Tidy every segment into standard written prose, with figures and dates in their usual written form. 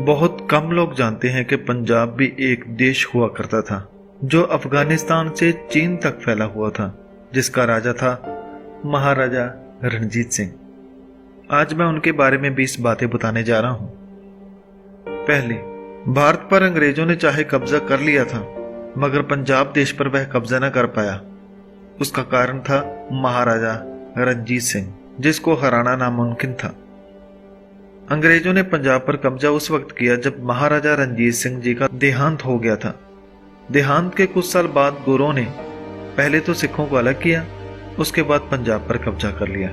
बहुत कम लोग जानते हैं कि पंजाब भी एक देश हुआ करता था जो अफगानिस्तान से चीन तक फैला हुआ था, जिसका राजा था महाराजा रणजीत सिंह। आज मैं उनके बारे में 20 बातें बताने जा रहा हूं। पहली, भारत पर अंग्रेजों ने चाहे कब्जा कर लिया था, मगर पंजाब देश पर वह कब्जा न कर पाया। उसका कारण था महाराजा रणजीत सिंह, जिसको हराना नामुमकिन था। अंग्रेजों ने पंजाब पर कब्जा उस वक्त किया जब महाराजा रणजीत सिंह जी का देहांत हो गया था। देहांत के कुछ साल बाद गोरों ने पहले तो सिखों को अलग किया, उसके बाद पंजाब पर कब्जा कर लिया।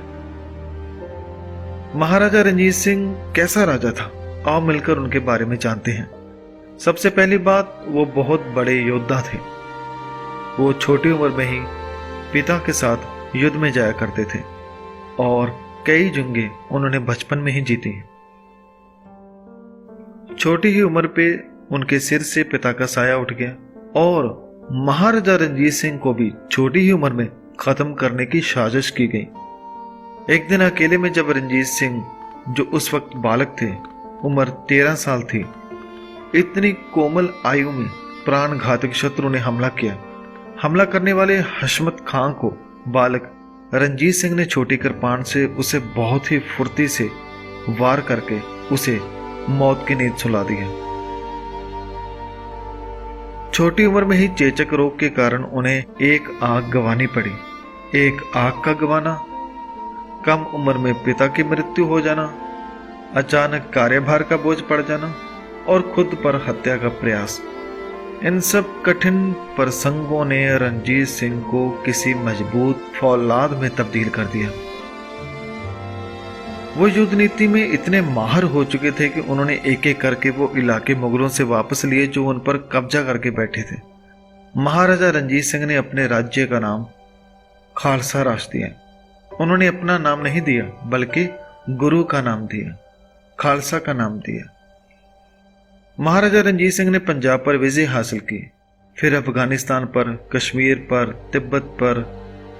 महाराजा रणजीत सिंह कैसा राजा था, आओ मिलकर उनके बारे में जानते हैं। सबसे पहली बात, वो बहुत बड़े योद्धा थे। वो छोटी उम्र में ही पिता के साथ युद्ध में जाया करते थे और कई जंगें उन्होंने बचपन में ही जीती। छोटी ही उम्र पे उनके सिर से पिता का साया उठ गया और महाराजा रणजीत सिंह को भी छोटी ही उम्र में खत्म करने की साजिश की गई। एक दिन अकेले में जब रणजीत सिंह, जो उस वक्त बालक थे, उम्र 13 साल थी, इतनी कोमल आयु में प्राण घातक शत्रु ने हमला किया। हमला करने वाले हशमत खां को बालक रणजीत सिंह ने छोटी कृपाण से उसे बहुत ही फुर्ती से वार करके उसे मौत की नींद सुला दिया। छोटी उम्र में ही चेचक रोग के कारण उन्हें एक आंख गंवानी पड़ी। एक आंख का गंवाना, कम उम्र में पिता की मृत्यु हो जाना, अचानक कार्यभार का बोझ पड़ जाना और खुद पर हत्या का प्रयास, इन सब कठिन प्रसंगों ने रणजीत सिंह को किसी मजबूत फौलाद में तब्दील कर दिया। वो युद्ध नीति में इतने माहिर हो चुके थे कि उन्होंने एक एक करके वो इलाके मुगलों से वापस लिए जो उन पर कब्जा करके बैठे थे। महाराजा रणजीत सिंह ने अपने राज्य का नाम खालसा राष्ट्र दिया। उन्होंने अपना नाम नहीं दिया, बल्कि गुरु का नाम दिया, खालसा का नाम दिया। महाराजा रणजीत सिंह ने पंजाब पर विजय हासिल की, फिर अफगानिस्तान पर, कश्मीर पर, तिब्बत पर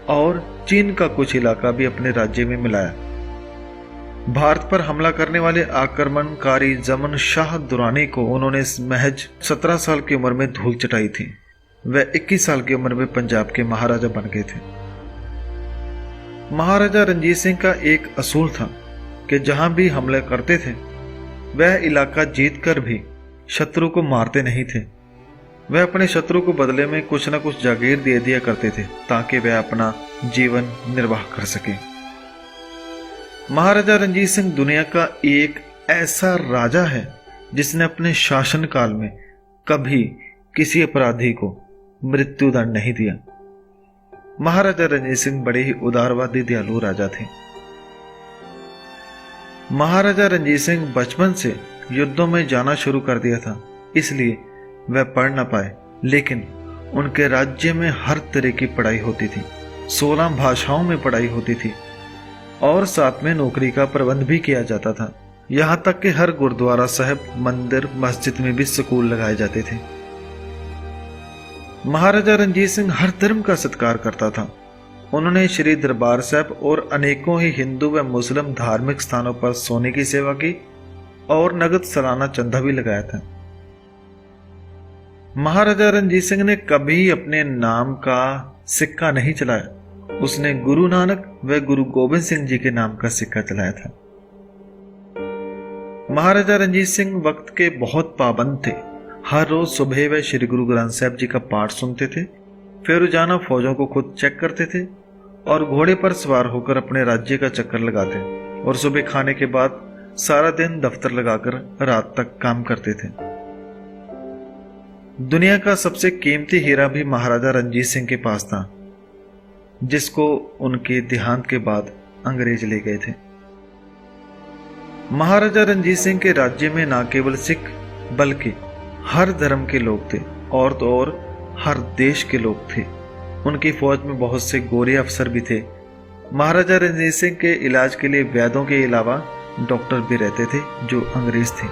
और चीन का कुछ इलाका भी अपने राज्य में मिलाया। भारत पर हमला करने वाले आक्रमणकारी जमन शाह दुरानी को उन्होंने महज 17 साल की उम्र में धूल चटाई थी। वह 21 साल की उम्र में पंजाब के महाराजा बन गए थे। महाराजा रणजीत सिंह का एक असूल था कि जहां भी हमले करते थे, वह इलाका जीतकर भी शत्रु को मारते नहीं थे। वह अपने शत्रु को बदले में कुछ न कुछ जागीर दे दिया करते थे ताकि वह अपना जीवन निर्वाह कर सके। महाराजा रणजीत सिंह दुनिया का एक ऐसा राजा है जिसने अपने शासनकाल में कभी किसी अपराधी को मृत्युदंड नहीं दिया। महाराजा रणजीत सिंह बड़े ही उदारवादी दयालु राजा थे। महाराजा रणजीत सिंह बचपन से युद्धों में जाना शुरू कर दिया था, इसलिए वह पढ़ न पाए, लेकिन उनके राज्य में हर तरह की पढ़ाई होती थी। 16 भाषाओं में पढ़ाई होती थी और साथ में नौकरी का प्रबंध भी किया जाता था। यहां तक कि हर गुरुद्वारा साहब, मंदिर, मस्जिद में भी स्कूल लगाए जाते थे। महाराजा रणजीत सिंह हर धर्म का सत्कार करता था। उन्होंने श्री दरबार साहब और अनेकों ही हिंदू व मुस्लिम धार्मिक स्थानों पर सोने की सेवा की और नगद सालाना चंदा भी लगाया था। महाराजा रणजीत सिंह ने कभी अपने नाम का सिक्का नहीं चलाया। उसने गुरु नानक व गुरु गोबिंद सिंह जी के नाम का सिक्का चलाया था। महाराजा रणजीत सिंह वक्त के बहुत पाबंद थे। हर रोज सुबह वे श्री गुरु ग्रंथ साहब जी का पाठ सुनते थे, फिर रोजाना फौजों को खुद चेक करते थे और घोड़े पर सवार होकर अपने राज्य का चक्कर लगाते और सुबह खाने के बाद सारा दिन दफ्तर लगाकर रात तक काम करते थे। दुनिया का सबसे कीमती हीरा भी महाराजा रणजीत सिंह के पास था, जिसको उनके देहांत के बाद अंग्रेज ले गए थे। महाराजा रणजीत सिंह के राज्य में न केवल सिख बल्कि हर धर्म के लोग थे और तो और हर देश के लोग थे। उनकी फौज में बहुत से गोरे अफसर भी थे। महाराजा रणजीत सिंह के इलाज के लिए वैद्यों के अलावा डॉक्टर भी रहते थे जो अंग्रेज थे।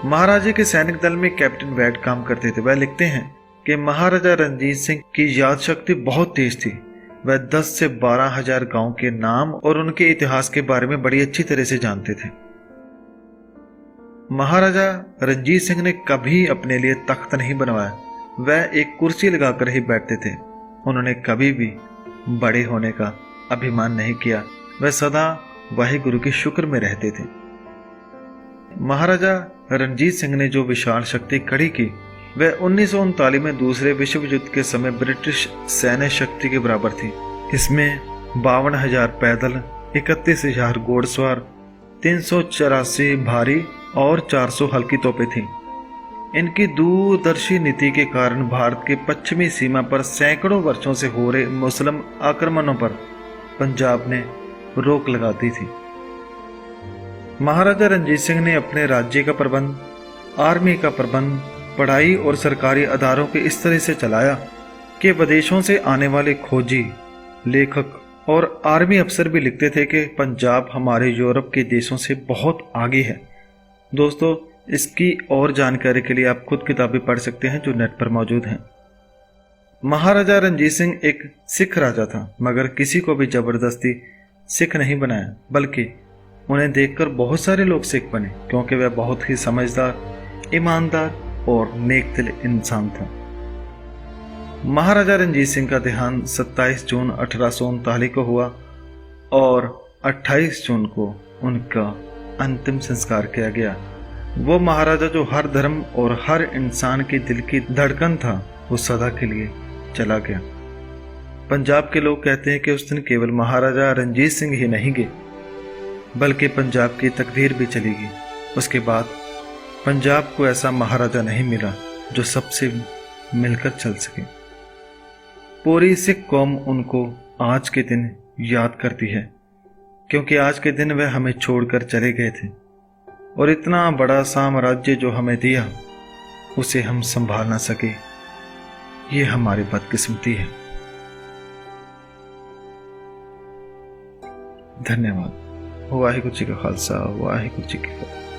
महाराजा के सैनिक दल में कैप्टन वैड काम करते थे। वह लिखते हैं कि महाराजा रणजीत सिंह की याद शक्ति बहुत तेज थी। वह 10 से 12 हजार गांव के नाम और उनके इतिहास के बारे में बड़ी अच्छी तरह से जानते थे। महाराजा रणजीत सिंह ने कभी अपने लिए तख्त नहीं बनवाया, वह एक कुर्सी लगाकर ही बैठते थे। उन्होंने कभी भी बड़े होने का अभिमान नहीं किया, वह सदा वाहिगुरु के शुक्र में रहते थे। महाराजा रणजीत सिंह ने जो विशाल शक्ति खड़ी की वह 1939 में दूसरे विश्व युद्ध के समय ब्रिटिश सैन्य शक्ति के बराबर थी। इसमें 52,000 पैदल, 31,000 घोड़सवार, 384 भारी और 400 हल्की तोपें थीं। इनकी दूरदर्शी नीति के कारण भारत के पश्चिमी सीमा पर सैकड़ों वर्षों से हो रहे मुस्लिम आक्रमणों पर पंजाब ने रोक लगा दी थी। महाराजा रणजीत सिंह ने अपने राज्य का प्रबंध, आर्मी का प्रबंध, पढ़ाई और सरकारी अदारों के इस तरह से चलाया कि विदेशों से आने वाले खोजी, लेखक और आर्मी अफसर भी लिखते थे कि पंजाब हमारे यूरोप के देशों से बहुत आगे है। दोस्तों, इसकी और जानकारी के लिए आप खुद किताबें पढ़ सकते हैं जो नेट पर मौजूद हैं। महाराजा रणजीत सिंह एक सिख राजा था, मगर किसी को भी जबरदस्ती सिख नहीं बनाया, बल्कि उन्हें देखकर बहुत सारे लोग सिख बने, क्योंकि वह बहुत ही समझदार, ईमानदार और नेक दिल इंसान था। महाराजा रणजीत सिंह का देहांत 27 जून 1839 को हुआ और 28 जून को उनका अंतिम संस्कार किया गया। वो महाराजा जो हर धर्म और हर इंसान के दिल की धड़कन था, वो सदा के लिए चला गया। पंजाब के लोग कहते हैं कि उस दिन केवल महाराजा रणजीत सिंह ही नहीं गए, बल्कि पंजाब की तकदीर भी चली गई। उसके बाद पंजाब को ऐसा महाराजा नहीं मिला जो सबसे मिलकर चल सके। पूरी सिख कौम उनको आज के दिन याद करती है, क्योंकि आज के दिन वह हमें छोड़कर चले गए थे और इतना बड़ा साम्राज्य जो हमें दिया उसे हम संभाल ना सके। ये हमारी बदकिस्मती है। धन्यवाद। वाहिगुरु जी का खालसा, वाहिगुरु जी की फतेह।